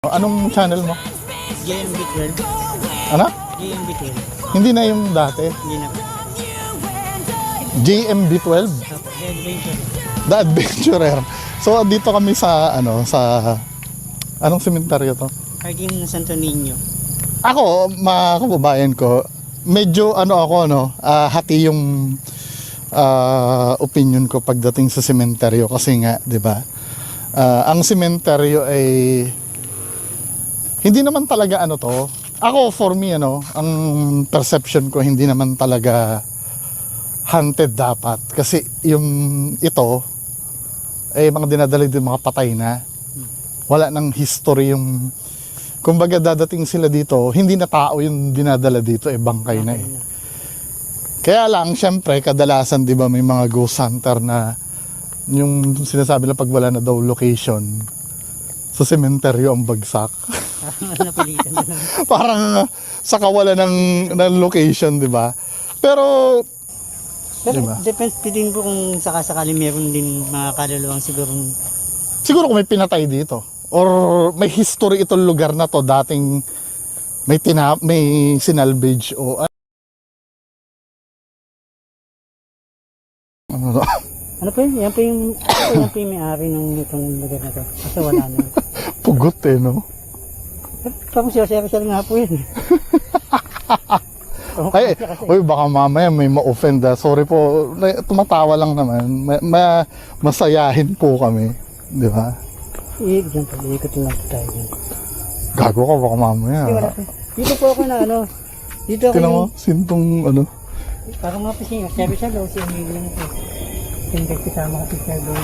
Anong channel mo? JMB12. Ano? JMB12. Hindi na yung dati. Hindi na. JMB12? Opo, The Adventure. The Adventurer. So, dito kami sa, anong sementeryo to? Parking Santo Niño. Ako, mga kababayan ko, medyo hati yung opinion ko pagdating sa sementeryo kasi nga, 'di ba? Ang sementeryo ay hindi naman talaga Ako for me ang perception ko hindi naman talaga haunted dapat kasi yung ito ay mga dinadala din mga patay na. Wala nang history yung kumbaga dadating sila dito, hindi na tao yung dinadala dito, bangkay na eh. Kaya lang, syempre, kadalasan, di ba, may mga ghost hunter na yung sinasabi na pag wala na daw location, sa sementeryo ang bagsak. Napilitan na lang. Parang sa kawalan ng location, di ba? Pero diba? Depends din po kung sakasakali meron din mga kaluluwang siguro kung may pinatay dito or may history itong lugar na to dating may sinalvage o ano po yun? Yan po yung may-ari ng itong lugar na to. Kasi wala na. pugot no? Tapos siya nga po yun. Ay, uy, baka mamaya may ma-offend. Sorry po, tumatawa lang naman. Masayahin po kami, di ba? Ikot lang po tayo. Gago ka, baka mamaya. Dito po ako na dito ako Tinan mo, sintong parang mga pising, sabi siya daw, si Emilio na po. Hindi kasama kasi siya daw.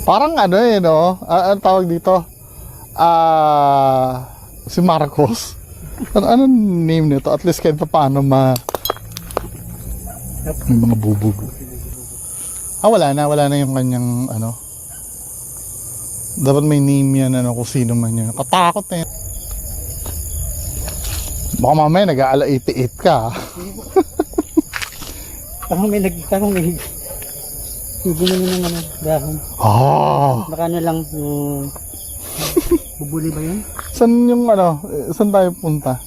parang ang tawag dito? Si Marcos. Ano name nito? At least kahit paano may mga bubog. Wala na yung kanyang dapat may name yan kung sino man yan. Katakot na yan. Baka mamaya nag-aala 88 ka. Parang may gumano ng dahon. Baka na lang bubuli ba yun? Saan yung saan tayo punta?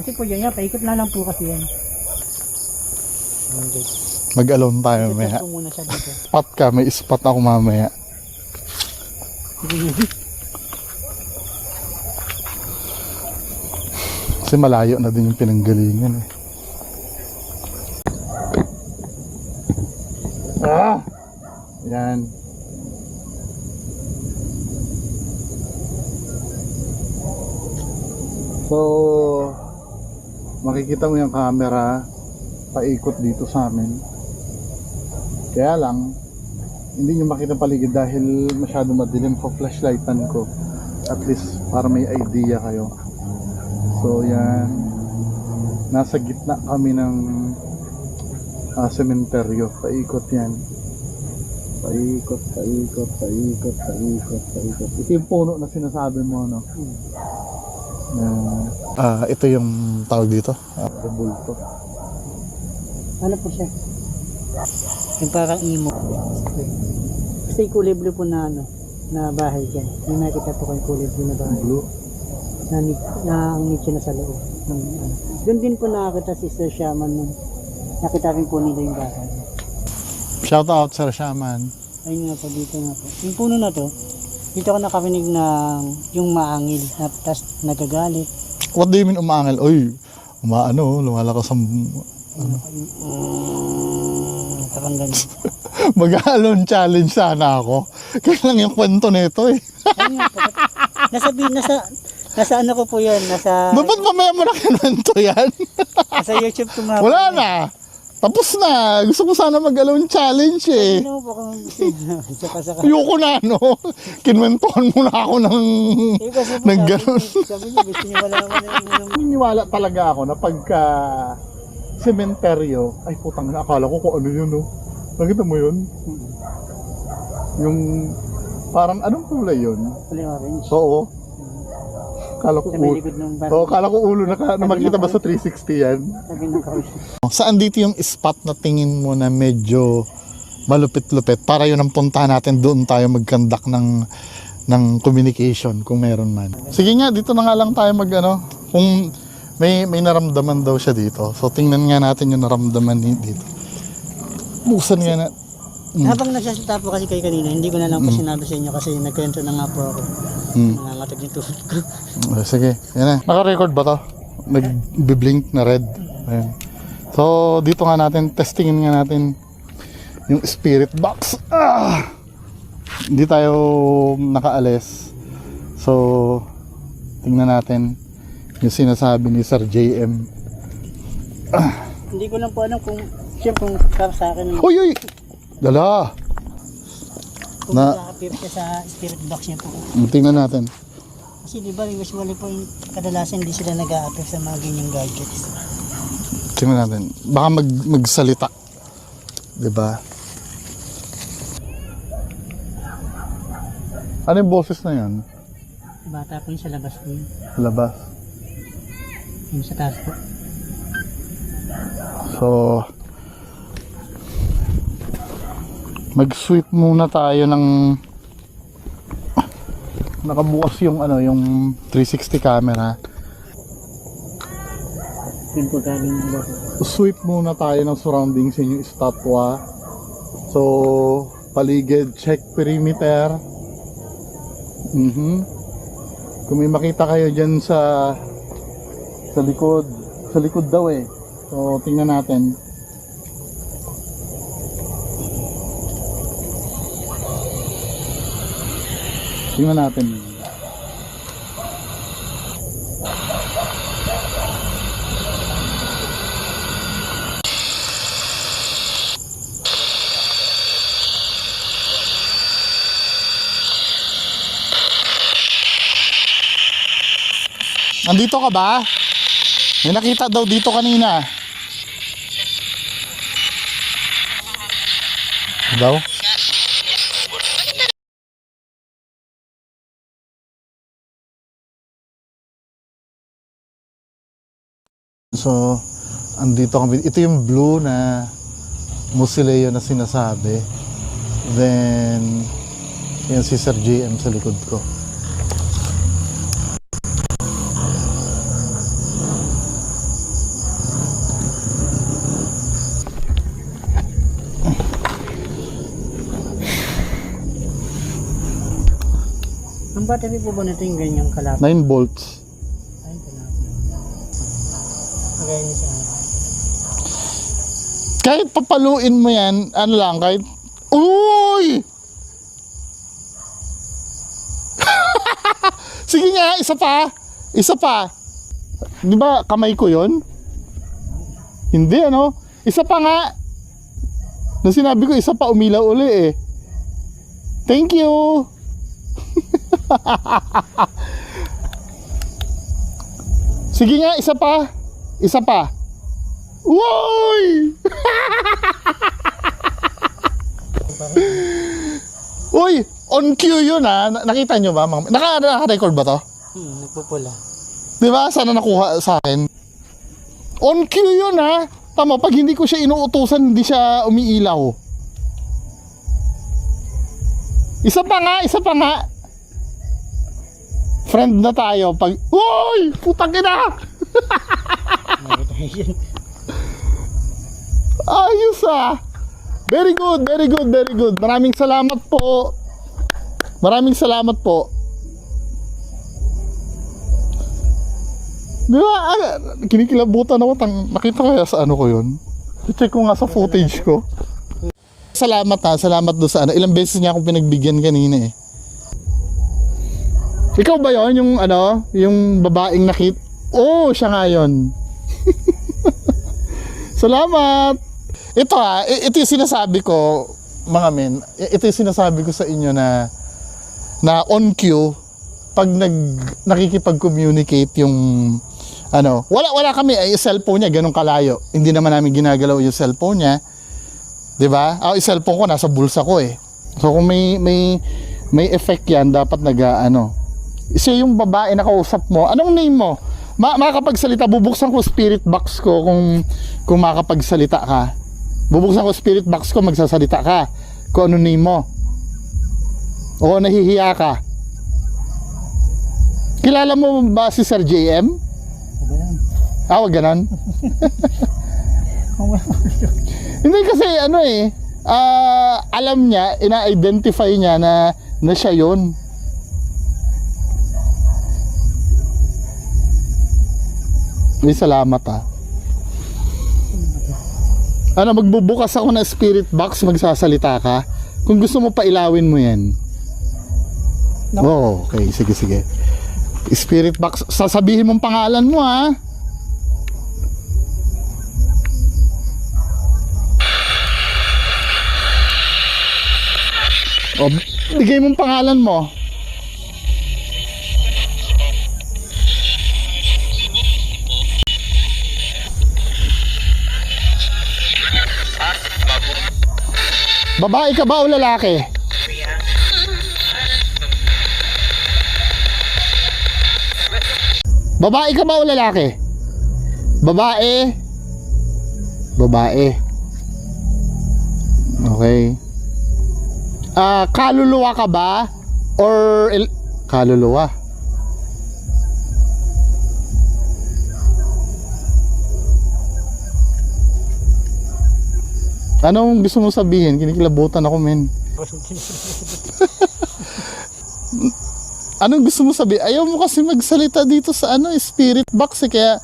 Kasi po yan, paikot na lang po kasi yan. Mag-alone tayo mamaya. Ito muna siya dito. Spot ka, may spot ako mamaya. Kasi malayo na din yung pinanggalingan eh. Yan. So, makikita mo yung camera paikot dito sa amin. Kaya lang, hindi nyo makita paligid dahil masyado madilim ko flashlightan ko. At least para may idea kayo. So yan, nasa gitna kami ng sementeryo. Paikot yan. Paikot. Ito yung puno na sinasabi mo, ito yung tawag dito, bulto. Ano po siya? Yung parang imo. Kasi yung kulay blue po na na bahay dyan. Yung nakita po ko yung kulay blue na bahay. Blue? Na ang nicho na sa loob. Doon din po nakakita si Sir Shaman nun. Nakita rin po nila yung bahay. Shout out Sir Shaman. Ayun nga po, dito nga po. Yung puno na to, dito ako nakarinig ng yung maangil. Tapos nagagalit. What do you mean umaangil? Oy, lumalakas ang Parang ganun. Mag-alone challenge sana ako. Kaya lang yung kwento nito eh. Ayun nga po. Nasa ano ko po yun. Dapat mamaya mo na kinwento yan. Nasa YouTube ko nga. Wala na. Tapos na. Gusto ko sana mag-alone challenge eh. Ano po kung saka. Ayoko na kinwentuhan mo na ako ng gano'n. Sabi niya, gusto niya malaman yung Niniwala talaga ako na pagka sementeryo, ay putang na, akala ko kung ano yun Nakita mo yun? Yung parang anong kulay yun? kulay orange. Oo. Kala ko Sa may likod ng bar. kala ko ulo na makita ba sa 360 yan? Sabi ng kaulit. Saan dito yung spot na tingin mo na medyo malupit-lupit para yun ang puntahan natin, doon tayo magkandak ng ng communication kung meron man. Sige nga, dito na nga lang tayo mag ano, kung may naramdaman daw siya dito. So tingnan nga natin yung naramdaman dito. Buksan nga na. Habang nagsasalita po kasi kayo kanina, hindi ko na lang po sinabi sa inyo kasi nagkwento na nga po ako. Nangangatag yung tuhod ko. Sige, yan na. Naka-record ba to? Nag-blink na red. Ayan. So dito nga natin, testingin nga natin yung spirit box. Hindi tayo nakaalis. So tingnan natin yung sinasabi ni Sir JM. Hindi ko lang po alam kung para sa akin Uy! Dala! kung nakaka-appear siya sa spirit box niya po. Tingnan natin. Kasi di ba usually po yung kadalasan hindi sila nag-a-appear sa mga ganyang gadgets. Tingnan natin. Baka magsalita. Diba? Ano yung boses na yan? Bata po yung sa labas po yun. Labas. Yung sa taas po. So, mag-sweep muna tayo ng nakabukas yung yung 360 camera. Yun po galing mo. Sweep muna tayo ng surroundings yung estatwa. So, paligid, check perimeter. Kung may makita kayo dyan sa likod daw eh. So, tingnan natin. Tingnan natin. Andito ka ba? May nakita daw dito kanina. Daw? So, andito kami. Ito yung blue na Musileo na sinasabi. Then, yan si Sir JM sa likod ko. Ang battery po ba nito yung ganyang kalapit? 9 volts. Ay, kalapit. Kagaya niya sa Kahit papaluin mo yan, ano lang, kahit... Uy! Sige nga, isa pa. Isa pa. Di ba kamay ko yon? Hindi, ano? Isa pa nga. Nung sinabi ko, isa pa, umilaw uli eh. Thank you. Sige nga, isa pa. Isa pa. Uy! Uy, on cue yun ha. Nakita nyo ba? Naka-record ba to? nagpupula. Diba? Sana nakuha sa akin. On cue yun ha. Tama, pag hindi ko siya inuutusan, hindi siya umiilaw. Isa pa nga, isa pa nga. Friend na tayo pag... Uy! Putang ina! Ayos ah! Very good, very good, very good. Maraming salamat po. Maraming salamat po. Di ba? Kinikilabutan ako. Nakita kaya sa ano ko yun? I-check ko nga sa footage ko. Salamat ha. Salamat doon sa ano. Ilang beses niya akong pinagbigyan kanina eh. Ikaw ba yon yung ano? Yung babaeng nakit? Oh, siya nga yun. Salamat! Ito ha, ito yung sinasabi ko, mga men, ito yung sinasabi ko sa inyo na on cue, pag nakikipag-communicate yung, ano, wala kami, yung cellphone niya, ganun kalayo. Hindi naman namin ginagalaw yung cellphone niya. Diba? Yung cellphone ko, nasa bulsa ko eh. So kung may effect yan, dapat ano. Siya yung babae na kausap mo, anong name mo? Makakapagsalita, bubuksan ko spirit box ko kung makakapagsalita ka. Bubuksan ko spirit box ko, magsasalita ka. Kung ano name mo. O nahihiya ka. Kilala mo ba si Sir JM? Ganun. Wag ganon. Oh, Hindi kasi ano eh, alam niya, ina-identify niya na siya yun. May salamat Ano, magbubukas ako ng spirit box, magsasalita ka. Kung gusto mo pailawin mo yan. No. Oh, okay, sige, sige. Spirit box, sasabihin mong pangalan mo Oh, bigay mong pangalan mo. Babae ka ba o lalaki? Babae ka ba o lalaki? Babae. Babae. Okay. Kaluluwa ka ba? Or kaluluwa? Anong gusto mo sabihin? Kinikilabutan ako, men. Anong gusto mo sabihin? Ayaw mo kasi magsalita dito sa spirit box kaya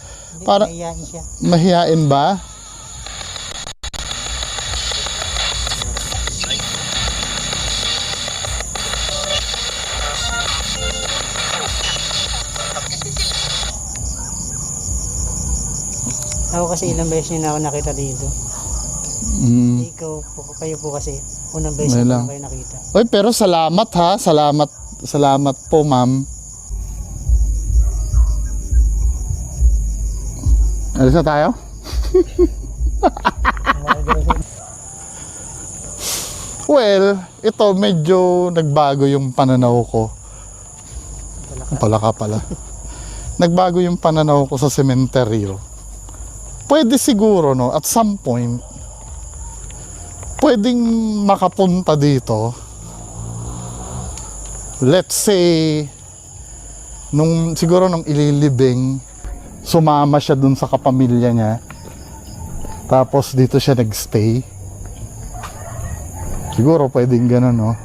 para Mahihain siya. mahihain ba? Ako kasi ilang beses niya na ako nakita dito. Ikaw po, kayo po kasi unang beses May na lang. kayo nakita. Oy, pero salamat ha. Salamat po, ma'am. Alis na tayo? Well, ito medyo nagbago yung pananaw ko. Palaka pala. Nagbago yung pananaw ko sa sementeryo. Pwede siguro, no, at some point, pwedeng makapunta dito. Let's say, siguro nung ililibing, sumama siya dun sa kapamilya niya. Tapos dito siya nagstay. Siguro pwedeng ganun, no?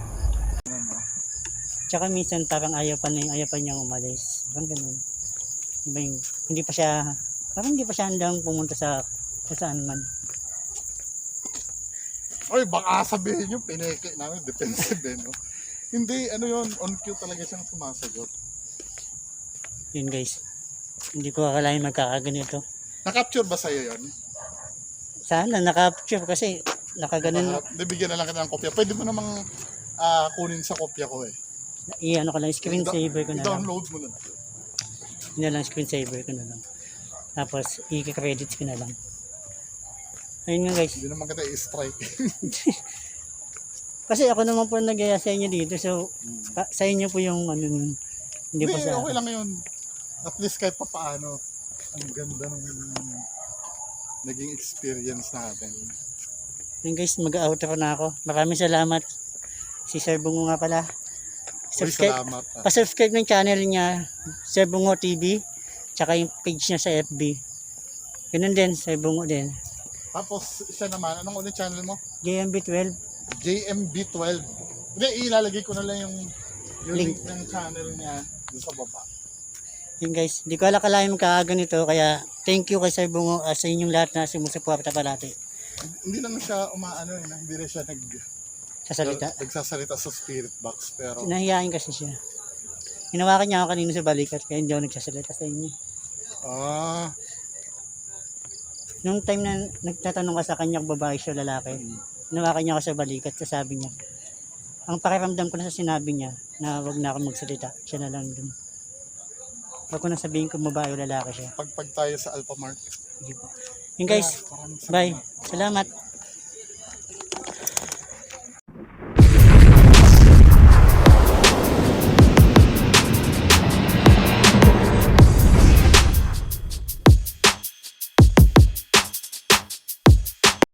Tsaka minsan parang ayaw pa niyang umalis. Parang ganun. Diba yung, hindi pa siya handang pumunta sa kung saan man. Oy, baka sabihin nyo, pineke namin, defensive no? Hindi, yun, on cue talaga siyang sumasagot. Yun guys. Hindi ko akalain magkakaganito. Na-capture ba sa'yo yun? Sana naka-capture kasi nakaganon. Bibigyan na lang kita ng kopya. Pwede mo namang kunin sa kopya ko I-ano ko lang, screensaver ko na lang. I-download mo na. Yun na lang, screensaver ko na lang. Tapos, i-credits ko na lang. Ayun nga guys. Hindi naman kita i-strike. Kasi ako naman po nagaya sa inyo dito. So, sa inyo po yung nun. Hindi po sa Okay lang yun. At least kahit pa paano, ang ganda ng naging experience natin. Ayun guys, mag-outro na ako. Maraming salamat. Si Sir Bungo nga pala. Uy, salamat. Pa-subscribe ng channel niya, Sir Bungo TV. Tsaka yung page niya sa FB. Ganun din, Sir Bungo din. Tapos siya naman, anong ulit channel mo? JMB12. JMB12. Hindi, ilalagay ko na lang yung link Link. ng channel niya doon sa baba. Yun guys, hindi ko alakalain magkakaganito. Kaya thank you kay Sir Bungo sa inyong lahat na sumusuporta palati. Hindi lang siya hindi rin siya Sasalita. nagsasalita sa spirit box, pero Nahihain kasi siya. Hinawakan niya ako kanina sa balikat kaya hindi ako nagsasalita sa inyo. Nung time na nagtatanong ka sa kanya kung babae siya o lalaki, hinawakan niya ako sa balikat at sabi niya, ang pakiramdam ko na sa sinabi niya na wag na ako magsalita, siya na lang dun. Wag ko na sabihin kung babae o lalaki siya. pagpag tayo sa Alpha Mart. Sige po. Yun guys, bye. Salamat.